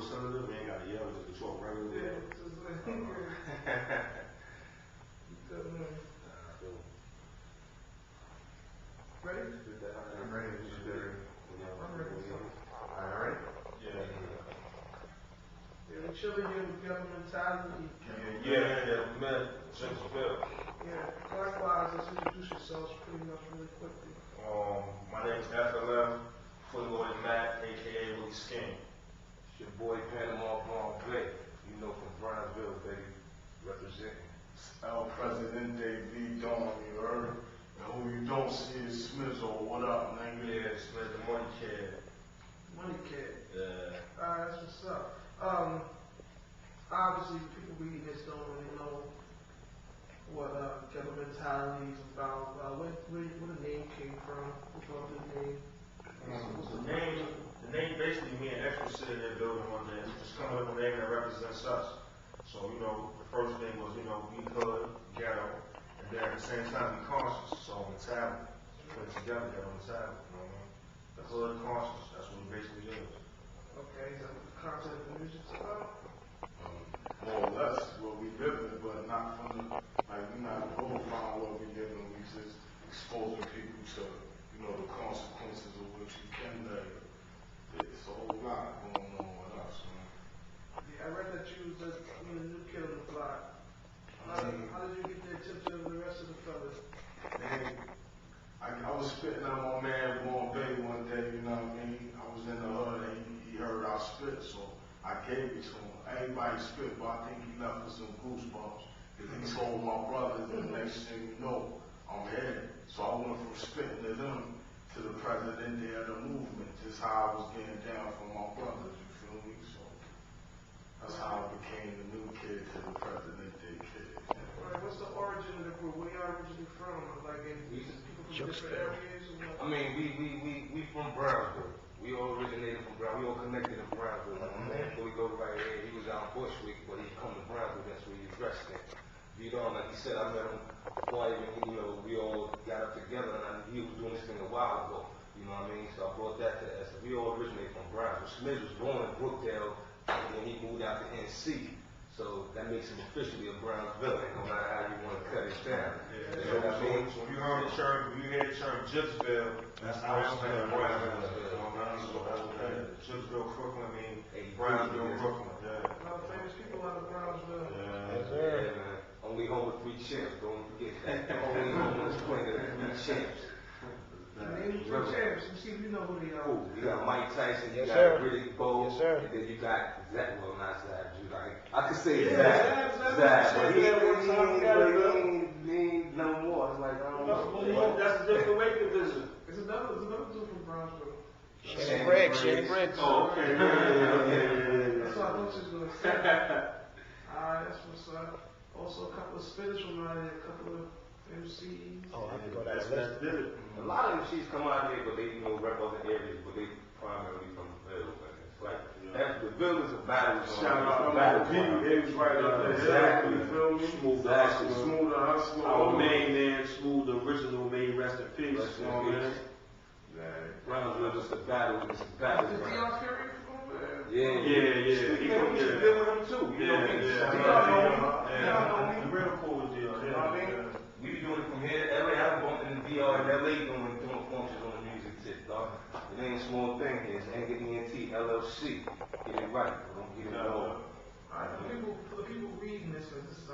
senator, we ain't got to yell, just to talk regularly. Yeah, just like, good man. Ready? I'm ready. I'm ready. All right. Yeah. Yeah, we chilling here with Ghetto mentality. Yeah, man, since Bill. Yeah, likewise, let's introduce yourselves pretty much really quickly. My name is FLM, Footloy Matt, aka Willie Skin. It's your boy Panama Brown Bay. You know, from Brownsville, baby, representing. El Presidente V. Dawn, you heard? And who you don't see is Smith, or what up, nigga? Yeah, Smith, the money kid. Money Kid. Yeah. Alright, that's what's up. Obviously, people reading this don't really know what Ghetto mentality is about. Where the name came from? Who brought the name? The name basically me and Extra sitting there building one day, just come up with a name that represents us. So, you know, the first thing was, you know, we hood, ghetto, and then at the same time we conscious. So mentality, put it together, ghetto mentality, you know what I mean? The hood conscious, that's what it basically is. Okay, is that what the content of the music's about? More or less what we living, but not from the, like, we not glorifying what we living, we just exposing people to, you know, the consequences of what you can do. It's a whole lot going on with us, man. Yeah, I read that you was the new kid on the block. How did you get the attention of the rest of the fellas? Man, I was spitting at my man Born Bay one day, you know what I mean? I was in the hood and he heard I spit, so I gave it to him. Everybody spit, but I think he left with some goosebumps. Because he told my brothers, and the next thing you know, I'm here. So I went from spitting to them to the president of the movement, just how I was getting down from my brothers, you feel me? So that's how I became the new kid to the Presidente kid. Alright, what's the origin of the group? Where y'all originally from? Like, people from different areas? Or what? I mean, we from Brownsville. We all originated from Brownsville. We all connected in Brownsville. Like, my man, before we go to right here, he was out in Bushwick, but he come to Brownsville. That's where he was resting. Like he said, I met him before I even, you know, we all got up together, and he was doing this thing a while ago. You know what I mean? So I brought that to the essence. We all originated from Brownsville. Smith was born in Brookdale, and then he moved out to NC. So that makes him officially a Brownsville, no matter how you want to cut it down. Yeah. So when you heard the term, when you hear the term Jibsville, that's how it's like Brownsville. Jibsville, Brooklyn, I mean, Brownsville, Brooklyn. Yeah. A lot of famous people out of Brownsville. Yeah. Yeah, man. Only home with 3 champs, don't forget that. Only home with 3 champs. Name 3 champs. You see, we know who they are. Cool. You got Mike Tyson, you Yes, got sir. Riddick Bowe, Yes, sir. and then you got Zach. Well, not Zach. I could say Yeah, Zach. Zach. But he Yeah, one time we got it, ain't no more. It's like, I don't know. That's a different way to visit. It's another dude from Brownsville. Shane Briggs. Oh, okay. Yeah. That's what I thought you was gonna say. Alright, that's what's up. Also, a couple of spinners from out here, a couple of MCs. Oh, I can go down That's the list. did it. A lot of MCs come out here, but they, you know, rep other areas, but they primarily from the Ville. It's like, the Ville is a battle zone. Shout out to battle my people, they was right up there. Exactly. You feel me? Smooth the Hustler, hustler. smooth the hustler. Our main man, Smooth, the original, may rest in peace. Rest in You know what I mean? peace. Yeah. Brownsville is a battle. It's a battle Is ground. Dion Fury from over there? Yeah. Yeah. He from deal with him too. You know, The real cool with Dion. You know what I mean? We be doing it from here to LA. I'm going in the DR in LA doing functions on the music tip, dog. It ain't a small thing here. It's Anger ENT LLC. Get it right. Don't get it wrong. Alright, for the people reading this, because this is, I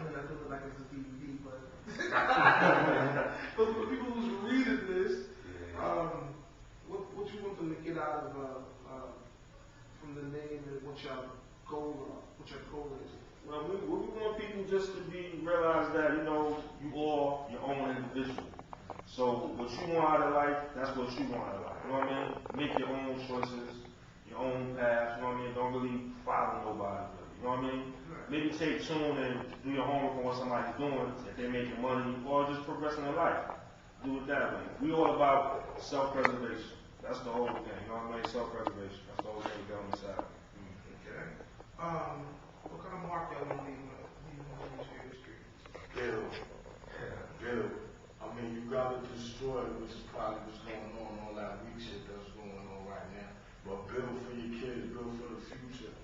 may not look like it's a DVD, but for the people who's reading this, what you want them to get out of from the name and what your goal is? Well, we want people just to realize that, you know, you are your own individual. So what you want out of life, that's what you want out of life. You know what I mean? Make your own choices, your own path, you know what I mean? Don't really follow nobody, really. You know what I mean? Maybe take tune and do your homework on what somebody's doing, if they're making money, or just progressing in life. Do it that way. We all about self-preservation. That's the whole thing. You know what I mean? Self-preservation. That's the whole thing we got on the side. Okay. What kind of mark y'all want to leave on your history? Ghetto. I mean, you gotta destroy it, which is probably what's going on, all that weak shit that's going on right now. But build for your kids, build for the future.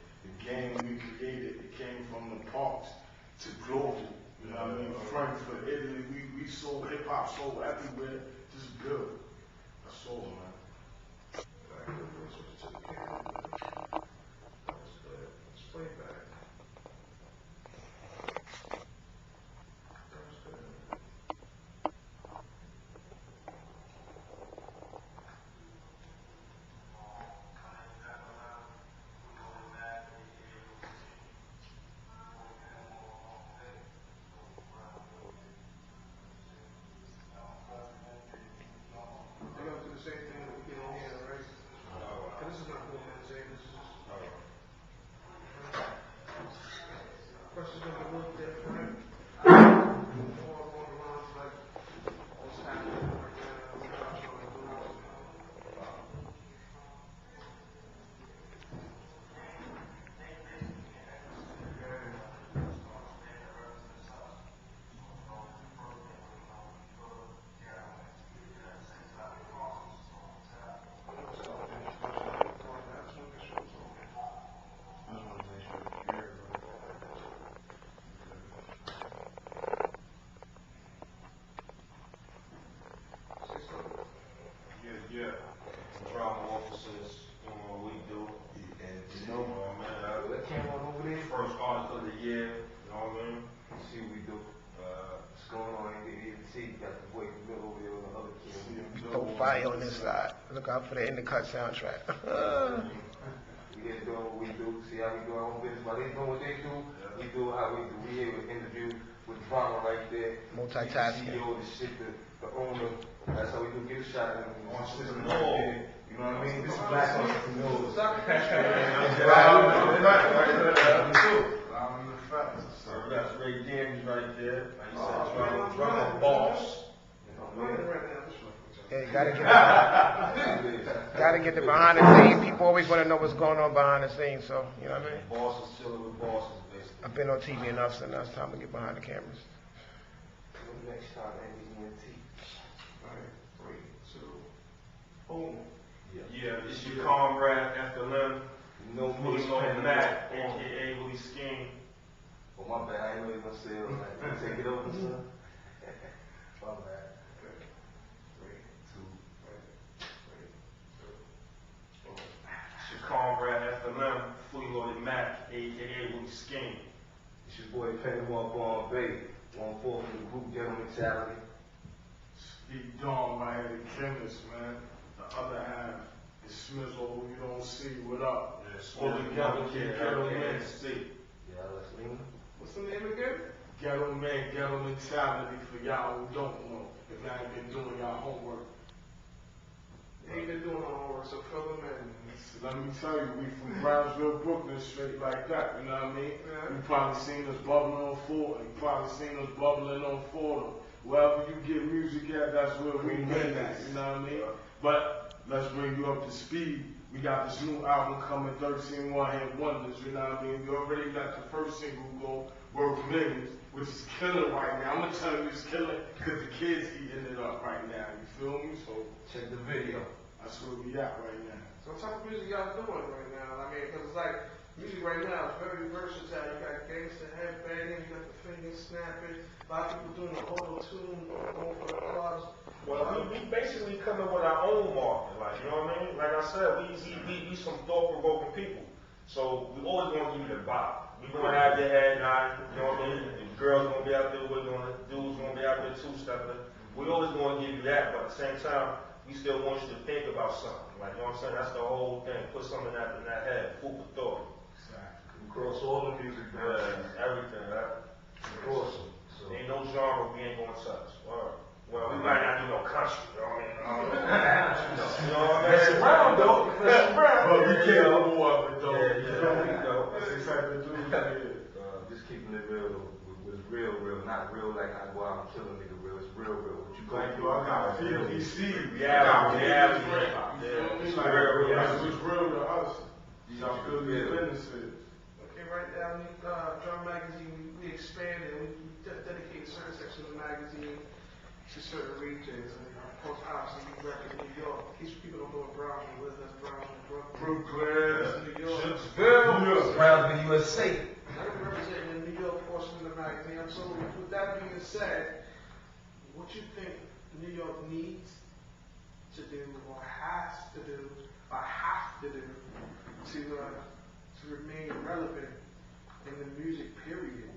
Yeah. Drahma officers doing what we do. And You know, man, that came on over there. first artist of the year, you know what I mean? See what we do. What's going on in the see, got the boy from Mill over there on the other kid. Throw fire on this side. Look out for the In the Cut soundtrack. We here doing what we do, see how we do our own business. While they doing what they do, we do how we do. We here with interview with Drahma right there. Multitasking. The CEO, the shit, the owner. That's how we do. Get a shot at them. Entrepreneur. You know what I mean? This is black entrepreneurs. That's Ray James right there. Like you said, Drahma boss. Hey, gotta get the behind the scenes. People always want to know what's going on behind the scenes. So you know what I mean. Bosses chilling with bosses, basically. I've been on TV enough, so now it's time to get behind the cameras. Next shot, NBT. Alright, 3, 2, boom. Yeah, it's your comrade FLM. No Fully me, loaded Mac, aka Willie Scheme. Oh, my bad. I ain't know you gonna say it. Like, take it over, son. My bad. 3, 2, 1. It's your comrade FLM. Fully loaded Mac, aka Willie Scheme. It's your boy Pennywan Born Bay. 1-4 from the group Ghetto Mentality. Speak Dawn right here, the chemist, man. The other half is Smizzle, who you don't see. What up? All together, Ghetto Men. Yeah, let's leave him. What's the name again? Ghetto Men, Ghetto Mentality for y'all who don't know. If y'all ain't been doing y'all homework. They ain't been doing our homework, so fill them in. Let me tell you, we from Brownsville, Brooklyn, straight like that, you know what I mean? Yeah. You probably seen us bubbling on Fordham. You probably seen us bubbling on Fordham. Wherever you get music at, that's where we been at, you know what I mean? But let's bring you up to speed. We got this new album coming, 13 One-Hit Wonders, you know what I mean? We already got the first single go, Worth Millions, which is killing right now. I'm gonna tell you it's killing because the kids eating it up right now, you feel me? So Check the video. that's where we at right now. So what type of music y'all doing right now? I mean, because it's like, music right now is very versatile. You got gangster headbanging, you got the finger snapping, a lot of people doing the auto-tune, going for the clubs. Well, we basically coming with our own market, like, you know what I mean? Like I said, we some thought-provoking people. So we always want to give you the bop. We gonna have your head nodding, you know what I mean? The girls gonna be out there wiggling, the dudes gonna be out there two-stepping. We always gonna give you that, but at the same time, we still want you to think about something. Like, you know what I'm saying? That's the whole thing. Put something in that head, food for thought. Exactly. Across all the music Yeah, everything, right? Awesome. So, Ain't no genre we ain't gonna touch. Well, we might not do no country, you know what I mean? You know what I mean? Mess around, though. Mess around. But we can't go up with those. Yeah. That's the type of dude that is. Just keeping it real, though. Was real, not real like I go out and kill a nigga real. It's real. What you go Like, through, yo, I got real. 50 C's. Reality. It's real. It's real to us. Y'all feel these Real. businesses. Okay, right now, Drum Magazine, we expanded, we dedicated certain sections of the magazine to certain regions. And of course, obviously, we represent New York. In case people don't know what Brownsville is, that's Brownsville, Brooklyn. That's New York. Brownsville, USA. I'm representing the New York portion of the magazine. So with that being said, what you think New York needs to do or has to do or have to do to remain relevant in the music period?